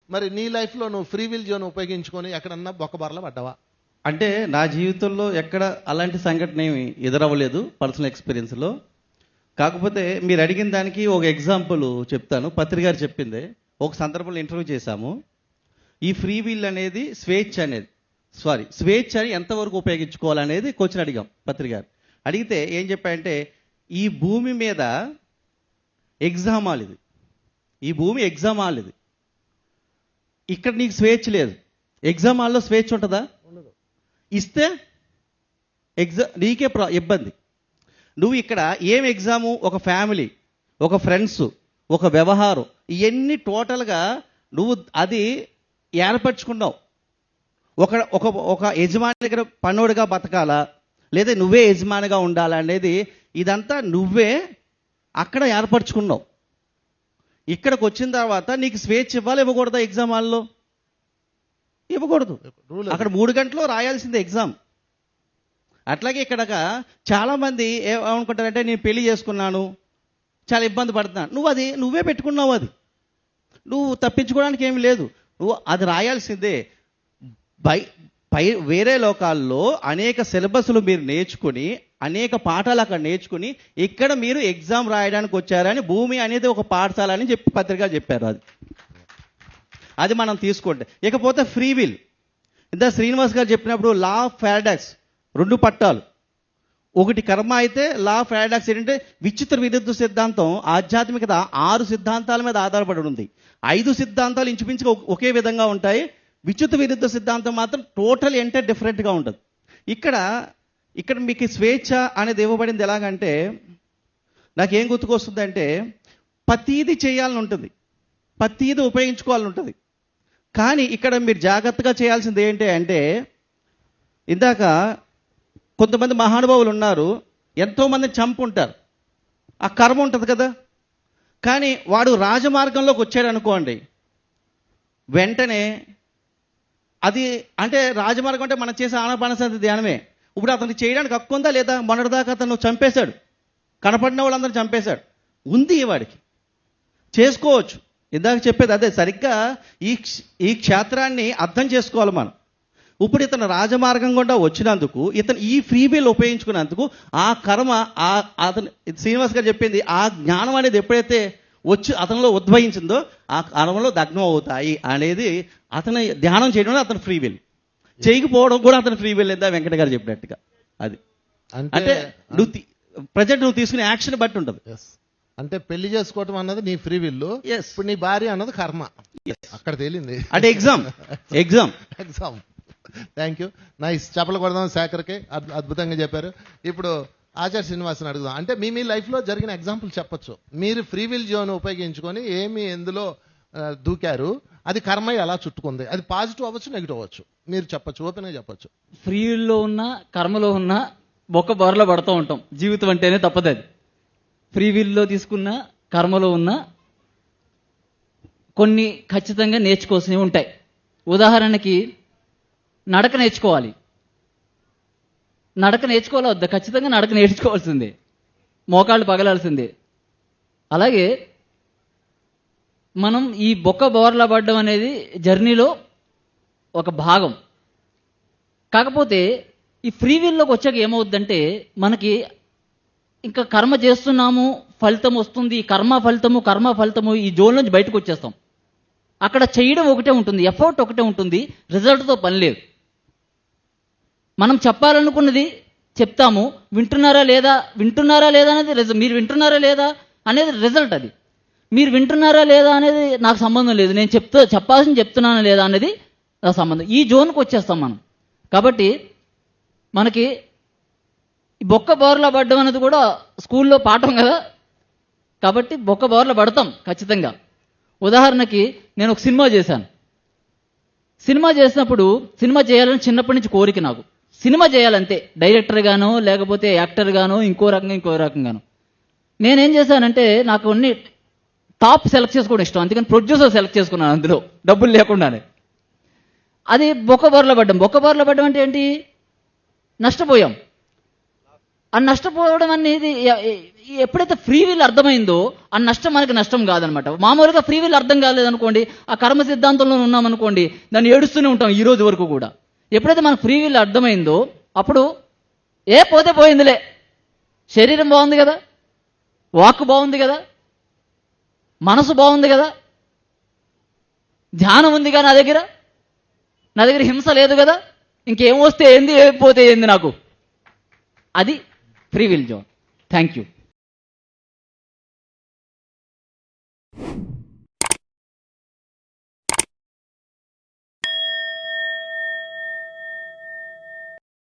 మరి నీ లైఫ్లో నువ్వు ఫ్రీ విల్ జోన్ ఉపయోగించుకొని ఎక్కడన్నా బొక్కబారలో పడ్డావా? అంటే నా జీవితంలో ఎక్కడ అలాంటి సంఘటన ఏమి ఎదురవ్వలేదు పర్సనల్ ఎక్స్పీరియన్స్లో. కాకపోతే మీరు అడిగిన దానికి ఒక ఎగ్జాంపుల్ చెప్తాను. పత్రి గారు చెప్పింది, ఒక సందర్భంలో ఇంటర్వ్యూ చేశాము. ఈ ఫ్రీ విల్ అనేది స్వేచ్ఛని ఎంతవరకు ఉపయోగించుకోవాలనేది క్వశ్చన్ అడిగాం పత్రి గారు. అడిగితే ఏం చెప్పాయంటే, ఈ భూమి మీద ఎగ్జామ్ హాల్ ఇది, ఈ భూమి ఎగ్జామ్ హాల్ ఇది, ఇక్కడ నీకు స్వేచ్ఛ లేదు. ఎగ్జామ్ హాల్లో స్వేచ్ఛ ఉంటుందా? ఇస్తే నీకే ఇబ్బంది. నువ్వు ఇక్కడ ఏం ఎగ్జాము, ఒక ఫ్యామిలీ, ఒక ఫ్రెండ్స్, ఒక వ్యవహారం, ఇవన్నీ టోటల్గా నువ్వు అది ఏర్పరచుకున్నావు. ఒక యజమాని దగ్గర పన్నోడిగా బతకాలా, లేదా నువ్వే యజమానిగా ఉండాలా అనేది ఇదంతా నువ్వే అక్కడ ఏర్పరచుకున్నావు. ఇక్కడికి వచ్చిన తర్వాత నీకు స్వేచ్ఛ ఇవ్వాలి, ఇవ్వకూడదా? ఎగ్జామ్ హాల్లో ఇవ్వకూడదు. అక్కడ 3 గంటలు రాయాల్సిందే ఎగ్జామ్. అట్లాగే ఇక్కడ చాలామంది ఏమనుకుంటారంటే, నేను పెళ్లి చేసుకున్నాను, చాలా ఇబ్బంది పడుతున్నాను. నువ్వే పెట్టుకున్నావు, అది నువ్వు తప్పించుకోవడానికి ఏమి లేదు. నువ్వు అది రాయాల్సిందే. వేరే లోకాల్లో అనేక సిలబస్లు మీరు నేర్చుకుని, అనేక పాఠాలు అక్కడ నేర్చుకుని, ఇక్కడ మీరు ఎగ్జామ్ రాయడానికి వచ్చారని, భూమి అనేది ఒక పాఠశాల అని చెప్పి పత్రికలు చెప్పారు. అది మనం తీసుకోండి. ఇకపోతే ఫ్రీ విల్, ఇంత శ్రీనివాస్ గారు చెప్పినప్పుడు లా ఆఫ్ పారాడాక్స్ 2 పట్టాలు. ఒకటి కర్మ అయితే, లా ఆఫ్ పారాడాక్స్ ఏంటంటే విచిత్ర విరుద్ధ సిద్ధాంతం. ఆధ్యాత్మికత 6 సిద్ధాంతాల మీద ఆధారపడి ఉంది. 5 సిద్ధాంతాలు ఇంచుమించుగా ఒకే విధంగా ఉంటాయి. విచిత్ర విరుద్ధ సిద్ధాంతం మాత్రం టోటల్ ఎంటైర్ డిఫరెంట్గా ఉంటుంది. ఇక్కడ మీకు స్వేచ్ఛ అనేది ఇవ్వబడింది. ఎలాగంటే, నాకేం గుర్తుకొస్తుందంటే, ప్రతీది చేయాలని ఉంటుంది, ప్రతీది ఉపయోగించుకోవాలని ఉంటుంది. కానీ ఇక్కడ మీరు జాగ్రత్తగా చేయాల్సింది ఏంటి అంటే, ఇందాక కొంతమంది మహానుభావులు ఉన్నారు, ఎంతోమందిని చంపుంటారు, ఆ కర్మ ఉంటుంది కదా. కానీ వాడు రాజమార్గంలోకి వచ్చాడు అనుకోండి, వెంటనే అది అంటే రాజమార్గం అంటే మనం చేసే ఆనాపానసతి ధ్యానమే. ఇప్పుడు అతనికి చేయడానికి హక్కు ఉందా లేదా? మొన్నటిదాకా అతను చంపేశాడు, కనపడిన వాళ్ళందరూ చంపేశాడు. ఉంది, వాడికి చేసుకోవచ్చు. ఇందాక చెప్పేది అదే. సరిగ్గా ఈ క్షేత్రాన్ని అర్థం చేసుకోవాలి మనం. ఇప్పుడు ఇతను రాజమార్గం గుండా వచ్చినందుకు, ఇతను ఈ ఫ్రీ విల్ ఉపయోగించుకున్నందుకు, ఆ కర్మ అతను శ్రీనివాస్ గారు చెప్పింది, ఆ జ్ఞానం అనేది ఎప్పుడైతే వచ్చి అతనిలో ఉద్భవించిందో ఆ కర్మలో దగ్నం అవుతాయి అనేది అతను ధ్యానం చేయడం అతను ఫ్రీ విల్. చేయకపోవడం కూడా అతను ఫ్రీ విల్. లేదా వెంకట గారు చెప్పినట్టుగా అది అంటే నువ్వు తీసుకునే యాక్షన్ బట్టి ఉంటుంది. అంటే పెళ్లి చేసుకోవటం అన్నది నీ ఫ్రీ విల్, ఇప్పుడు నీ భార్య అన్నది కర్మ. అక్కడ తేలింది అంటే ఎగ్జామ్. Thank you, nice. చెప్పలు కొడదాం శేఖర్కి, అద్భుతంగా చెప్పారు. ఇప్పుడు ఆచార్య శ్రీనివాసన్ అడుగుదాం. అంటే మీ లైఫ్లో జరిగిన ఎగ్జాంపుల్ చెప్పొచ్చు. మీరు ఫ్రీ విల్ జోన్ ఉపయోగించుకొని ఎందులో దూకారు, అది కర్మ ఎలా చుట్టుకుంది, అది పాజిటివ్ అవ్వచ్చు, నెగిటివ్ అవ్వచ్చు, మీరు చెప్పచ్చు, ఓపెన్గా చెప్పచ్చు. ఫ్రీ విల్లో ఉన్న, కర్మలో ఉన్న బొక్క బోర్లో పడుతూ ఉంటాం. జీవితం అంటేనే తప్పదు. అది ఫ్రీ విల్లో తీసుకున్న, కర్మలో ఉన్న కొన్ని ఖచ్చితంగా నేర్చుకోవాల్సినవి ఉంటాయి. ఉదాహరణకి నడక నేర్చుకోవాలి. నడక నేర్చుకోవాలా వద్దా? ఖచ్చితంగా నడక నేర్చుకోవాల్సిందే, మోకాళ్ళు పగలాల్సిందే. అలాగే మనం ఈ బొక్క బోర్లా పడడం అనేది జర్నీలో ఒక భాగం. కాకపోతే ఈ ఫ్రీ విల్లోకి వచ్చాక ఏమవుద్దంటే, మనకి ఇంకా కర్మ చేస్తున్నాము, ఫలితం వస్తుంది, కర్మ ఫలితము ఈ జోన్ నుంచి బయటకు వచ్చేస్తాం. అక్కడ చేయడం ఒకటే ఉంటుంది, ఎఫర్ట్ ఒకటే ఉంటుంది, రిజల్ట్తో పని లేదు. మనం చెప్పాలనుకున్నది చెప్తాము, వింటున్నారా లేదా అనేది మీరు వింటున్నారా లేదా అనేది రిజల్ట్. అది మీరు వింటున్నారా లేదా అనేది నాకు సంబంధం లేదు, నేను చెప్పాల్సింది చెప్తున్నానా లేదా అనేది నాకు సంబంధం. ఈ జోన్కి వచ్చేస్తాం మనం. కాబట్టి మనకి బొక్క బోర్లా పడ్డం అనేది కూడా స్కూల్లో పాఠం కదా. కాబట్టి బొక్క బోర్లా పడతాం ఖచ్చితంగా. ఉదాహరణకి నేను ఒక సినిమా చేశాను. సినిమా చేసినప్పుడు, సినిమా చేయాలని చిన్నప్పటి నుంచి కోరిక నాకు. సినిమా చేయాలంతే, డైరెక్టర్ గానో లేకపోతే యాక్టర్ గానో ఇంకో రకంగానో. నేనేం చేశానంటే, నాకు అన్ని టాప్ సెలెక్ట్ చేసుకోవడం ఇష్టం, అందుకని ప్రొడ్యూసర్ సెలెక్ట్ చేసుకున్నాను అందులో, డబ్బులు లేకుండానే. అది బొక్క బోర్లా పడ్డం అంటే ఏంటి? నష్టపోయాం. ఆ నష్టపోవడం అనేది ఎప్పుడైతే ఫ్రీ విల్ అర్థమైందో ఆ నష్టం మనకి నష్టం కాదనమాట. మామూలుగా ఫ్రీ విల్ అర్థం కాలేదనుకోండి, ఆ కర్మ సిద్ధాంతంలో ఉన్నామనుకోండి, దాన్ని ఏడుస్తూనే ఉంటాం ఈ రోజు వరకు కూడా. ఎప్పుడైతే మనకు ఫ్రీ విల్ అర్థమైందో అప్పుడు పోతే పోయిందిలే, శరీరం బాగుంది కదా, వాక్కు బాగుంది కదా, మనసు బాగుంది కదా, ధ్యానం ఉందిగా నా దగ్గర హింస లేదు కదా, ఇంకేం వస్తే ఏంది, ఏం పోతే ఏంది నాకు. అది free will zone. Thank you.